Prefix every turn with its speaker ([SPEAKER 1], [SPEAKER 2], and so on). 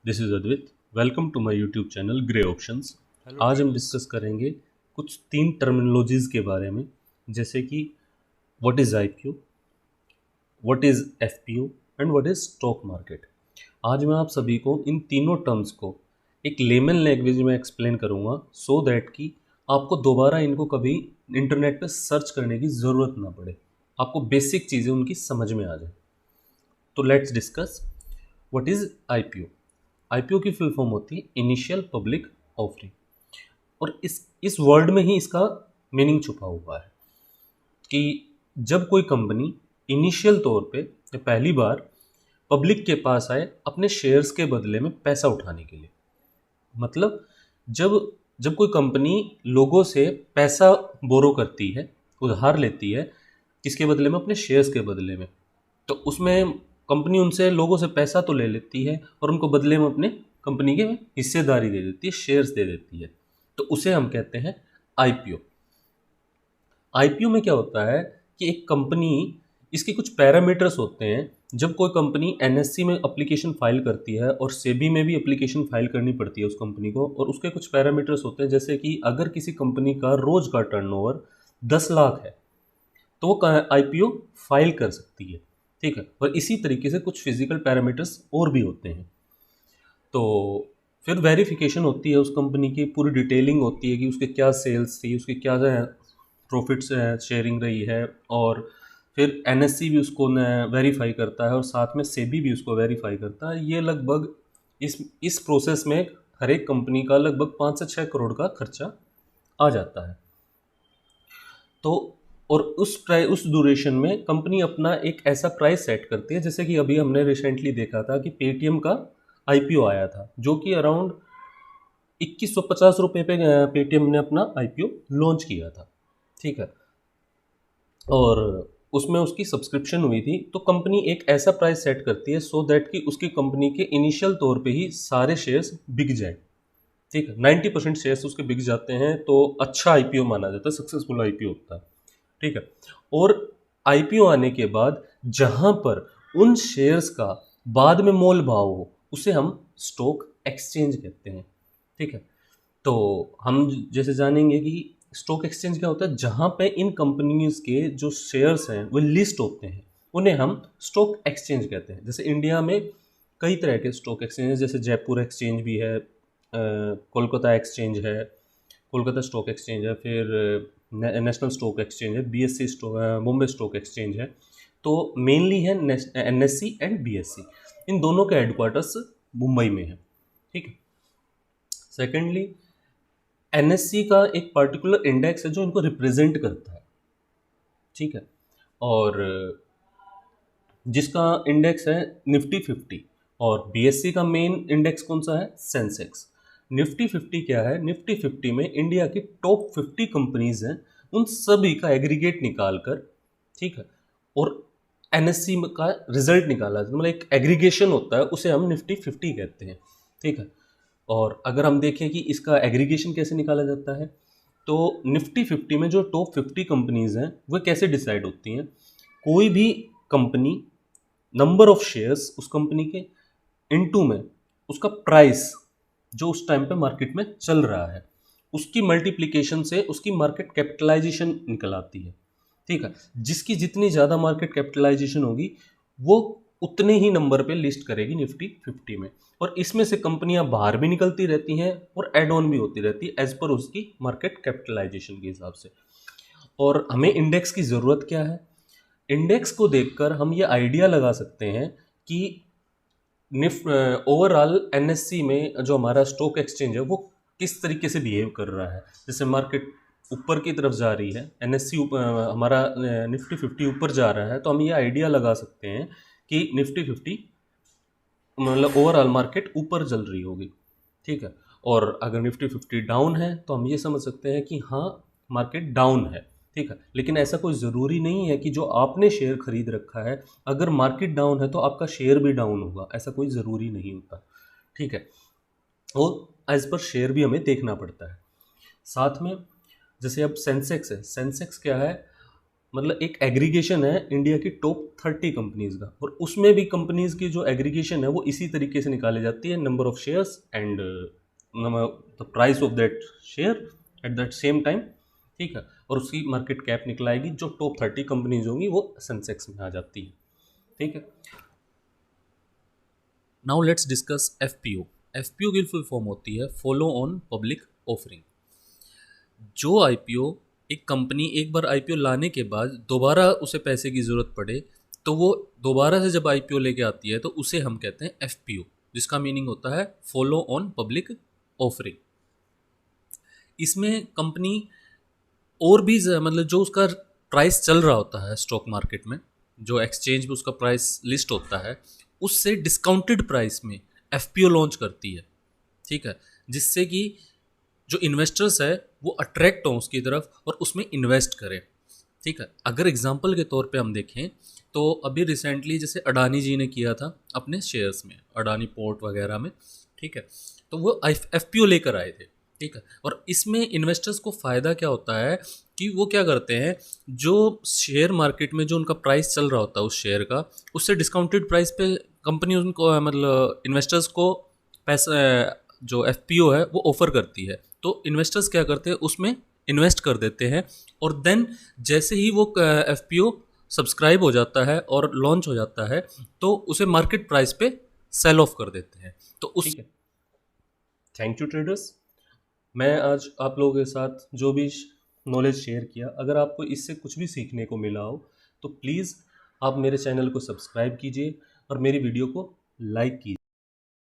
[SPEAKER 1] This is Advit. Welcome to my YouTube channel grey options.
[SPEAKER 2] Hello
[SPEAKER 1] आज हम
[SPEAKER 2] friends.
[SPEAKER 1] Discuss करेंगे कुछ तीन टर्मिनोलॉजीज़ के बारे में, जैसे कि what is IPO, what is FPO and what is stock market. आज मैं आप सभी को इन तीनों टर्म्स को एक लेमन लैंग्वेज में एक्सप्लेन करूँगा सो दैट कि आपको दोबारा इनको कभी इंटरनेट पे सर्च करने की ज़रूरत ना पड़े, आपको बेसिक चीज़ें उनकी समझ में आ जाए। तो let's discuss what is IPO. IPO की फुल फॉर्म होती है इनिशियल पब्लिक ऑफरिंग, और इस वर्ड में ही इसका मीनिंग छुपा हुआ है कि जब कोई कंपनी इनिशियल तौर पे या पहली बार पब्लिक के पास आए अपने शेयर्स के बदले में पैसा उठाने के लिए। मतलब जब जब कोई कंपनी लोगों से पैसा बोरो करती है, उधार लेती है, किसके बदले में? अपने शेयर्स के बदले में। तो उसमें कंपनी उनसे लोगों से पैसा तो ले लेती है और उनको बदले में अपने कंपनी के हिस्सेदारी दे देती है, शेयर्स दे देती है। तो उसे हम कहते हैं आईपीओ। आईपीओ में क्या होता है कि एक कंपनी, इसके कुछ पैरामीटर्स होते हैं। जब कोई कंपनी एनएससी में एप्लीकेशन फाइल करती है और सेबी में भी एप्लीकेशन फाइल करनी पड़ती है उस कंपनी को, और उसके कुछ पैरामीटर्स होते हैं, जैसे कि अगर किसी कंपनी का रोज का टर्नओवर 10 लाख है तो वो आईपीओ फाइल कर सकती है। ठीक है। और इसी तरीके से कुछ फिजिकल पैरामीटर्स और भी होते हैं। तो फिर वेरिफिकेशन होती है, उस कंपनी की पूरी डिटेलिंग होती है कि उसके क्या सेल्स थी, उसकी क्या प्रॉफिट्स शेयरिंग रही है, और फिर एनएससी भी उसको वेरीफाई करता है और साथ में सेबी भी उसको वेरीफाई करता है। ये लगभग इस प्रोसेस में हर एक कंपनी का लगभग 5 से 6 करोड़ का खर्चा आ जाता है। तो और उस ड्यूरेशन में कंपनी अपना एक ऐसा प्राइस सेट करती है, जैसे कि अभी हमने रिसेंटली देखा था कि पेटीएम का आईपीओ आया था, जो कि अराउंड 2150 रुपये पे पेटीएम ने अपना आईपीओ लॉन्च किया था। ठीक है। और उसमें उसकी सब्सक्रिप्शन हुई थी। तो कंपनी एक ऐसा प्राइस सेट करती है सो दैट कि उसकी कंपनी के इनिशियल तौर पे ही सारे शेयर्स बिक जाए। ठीक है। 90% शेयर्स उसके बिक जाते हैं तो अच्छा आईपीओ माना जाता है, सक्सेसफुल आईपीओ होता है। ठीक है। और आईपीओ आने के बाद जहां पर उन शेयर्स का बाद में मोल भाव हो, उसे हम स्टॉक एक्सचेंज कहते हैं। ठीक है। तो हम जैसे जानेंगे कि स्टॉक एक्सचेंज क्या होता है, जहां पे इन कंपनीज के जो शेयर्स हैं वो लिस्ट होते हैं, उन्हें हम स्टॉक एक्सचेंज कहते हैं। जैसे इंडिया में कई तरह के स्टॉक एक्सचेंज हैं, जैसे जयपुर एक्सचेंज भी है, कोलकाता एक्सचेंज है, कोलकाता स्टॉक एक्सचेंज है, फिर नेशनल स्टॉक एक्सचेंज है, BSc stock, Mumbai stock exchange है। तो मेनली है एनएससी एंड बीएससी। इन दोनों के हेडक्वार्टर्स मुंबई में है। ठीक है। सेकेंडली, एनएससी का एक पर्टिकुलर इंडेक्स है जो इनको रिप्रेजेंट करता है। ठीक है। और जिसका इंडेक्स है निफ्टी 50। और बीएससी का मेन इंडेक्स कौन सा है? सेंसेक्स। निफ्टी 50 क्या है? निफ्टी 50 में इंडिया की टॉप 50 कंपनीज हैं, उन सभी का एग्रीगेट निकाल कर, ठीक है, और एनएससी का रिजल्ट निकाला जाता है। मतलब एक एग्रीगेशन होता है, उसे हम निफ्टी 50 कहते हैं। ठीक है। और अगर हम देखें कि इसका एग्रीगेशन कैसे निकाला जाता है, तो निफ्टी 50 में जो टॉप 50 कंपनीज हैं वो कैसे डिसाइड होती हैं? कोई भी कंपनी, नंबर ऑफ शेयर्स उस कंपनी के इनटू में उसका प्राइस जो उस टाइम पे मार्केट में चल रहा है, उसकी मल्टीप्लिकेशन से उसकी मार्केट कैपिटलाइजेशन निकल आती है। ठीक है। जिसकी जितनी ज़्यादा मार्केट कैपिटलाइजेशन होगी, वो उतने ही नंबर पे लिस्ट करेगी निफ्टी 50 में। और इसमें से कंपनियां बाहर भी निकलती रहती हैं और एड ऑन भी होती रहती है एज पर उसकी मार्केट कैपिटलाइजेशन के हिसाब से। और हमें इंडेक्स की ज़रूरत क्या है? इंडेक्स को देखकर हम ये आइडिया लगा सकते हैं कि ओवरऑल एनएससी में जो हमारा स्टॉक एक्सचेंज है वो किस तरीके से बिहेव कर रहा है। जैसे मार्केट ऊपर की तरफ जा रही है, एनएससी हमारा निफ्टी 50 ऊपर जा रहा है, तो हम ये आइडिया लगा सकते हैं कि निफ्टी 50 मतलब ओवरऑल मार्केट ऊपर चल रही होगी। ठीक है। और अगर निफ्टी 50 डाउन है तो हम ये समझ सकते हैं कि हाँ, मार्केट डाउन है। ठीक है। लेकिन ऐसा कोई ज़रूरी नहीं है कि जो आपने शेयर खरीद रखा है, अगर मार्केट डाउन है तो आपका शेयर भी डाउन होगा, ऐसा कोई ज़रूरी नहीं होता। ठीक है। और एज पर शेयर भी हमें देखना पड़ता है। साथ में जैसे अब सेंसेक्स है, सेंसेक्स क्या है? मतलब एक एग्रीगेशन है इंडिया की टॉप 30 कंपनीज का, और उसमें भी कंपनीज की जो एग्रीगेशन है वो इसी तरीके से निकाली जाती है, number of shares and the price of that share at that same time, ठीक है। और उसकी मार्केट कैप निकलाएगी, जो टॉप 30 कंपनीज होंगी वो सेंसेक्स में आ जाती है, ठीक है।
[SPEAKER 2] Now let's discuss FPO. FPO की फुल फॉर्म होती है फॉलो ऑन पब्लिक ऑफरिंग। जो आईपीओ एक कंपनी एक बार आईपीओ लाने के बाद दोबारा उसे पैसे की ज़रूरत पड़े, तो वो दोबारा से जब आईपीओ लेके आती है तो उसे हम कहते हैं एफपीओ, जिसका मीनिंग होता है फॉलो ऑन पब्लिक ऑफरिंग। इसमें कंपनी और भी मतलब जो उसका प्राइस चल रहा होता है स्टॉक मार्केट में, जो एक्सचेंज में उसका प्राइस लिस्ट होता है, उससे डिस्काउंटेड प्राइस में एफपीओ लॉन्च करती है, ठीक है। जिससे कि जो इन्वेस्टर्स है वो अट्रैक्ट हों उसकी तरफ और उसमें इन्वेस्ट करें, ठीक है। अगर एग्जांपल के तौर पे हम देखें तो अभी रिसेंटली जैसे अडानी जी ने किया था अपने शेयर्स में, अडानी पोर्ट वगैरह में, ठीक है। तो वो एफपीओ लेकर आए थे, ठीक है। और इसमें इन्वेस्टर्स को फ़ायदा क्या होता है कि वो क्या करते हैं, जो शेयर मार्केट में जो उनका प्राइस चल रहा होता है उस शेयर का, उससे डिस्काउंटेड प्राइस पे कंपनी उनको मतलब इन्वेस्टर्स को पैसा जो एफपीओ है वो ऑफ़र करती है। तो इन्वेस्टर्स क्या करते हैं, उसमें इन्वेस्ट कर देते हैं, और देन जैसे ही वो एफपीओ सब्सक्राइब हो जाता है और लॉन्च हो जाता है तो उसे मार्केट प्राइस पे सेल ऑफ कर देते हैं। तो उस
[SPEAKER 1] ठीक है, थैंक यू ट्रेडर्स। मैं आज आप लोगों के साथ जो भी नॉलेज शेयर किया, अगर आपको इससे कुछ भी सीखने को मिला हो तो प्लीज़ आप मेरे चैनल को सब्सक्राइब कीजिए और मेरी वीडियो को लाइक कीजिए।